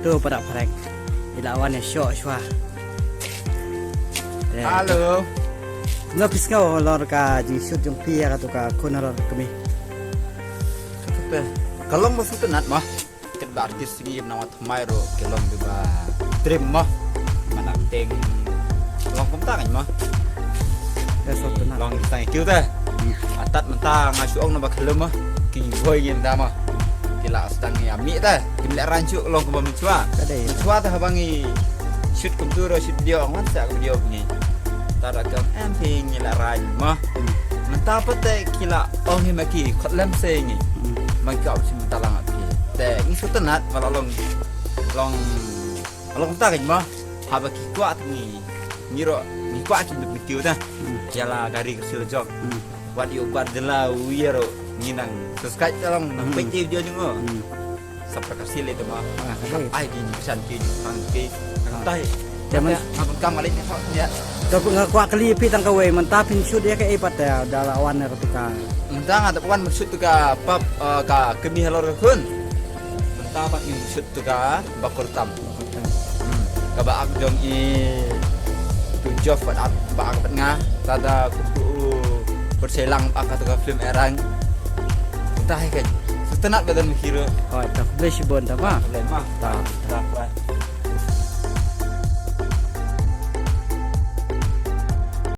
tu pada parek ilawan ya syok sywa Halo. ngapis kau lor ka ji shoot jong pia ka tu ka kunaror kami Kalau mau sudah nat mah, kita artis segi nama Thamairo, kalau juga dream mah, mana teng, long kumtangan mah, ya soto na long tang kêu ta, atat mentang ngasuh ong nambah kelem mah, kini boy gini dah mah, kila sedang ni ami ta, kini lek rancu long kubah mencua, kadai mencua ta habangi shoot komputer shoot video ngan sak video ni, tada kau emping kila ran mah, mentang pete kila ong ni maki kot lem sengi. Maka opsi mentalang api. Teh ini sudah nat malah long tak mah. Haba kuat ni ngiro ni kuat kita betul dah. Jala dari kecil jog. Buat you buat jela wiro nginang. Subscribe dalam nang page video ni ngo. Sampai kecil itu mah. Ai di pesan pi tangki tai. Jaman Aku kam alik ni ya. kau ngakwa kali pi tang kawe mentapin shoot ya ke ipat ya dalawan ya ketika Mentang ada puan maksud tu ka pap ka kemi halor kun. Mentang pak maksud tu ka bakor tam. Ka ba ak jong i tu job pat ba ak pat nga tada ku perselang pak tu ka film erang. Entah kan. Setenat badan mikir. oh tak boleh sibon tak mah Problem mah. tak Tak.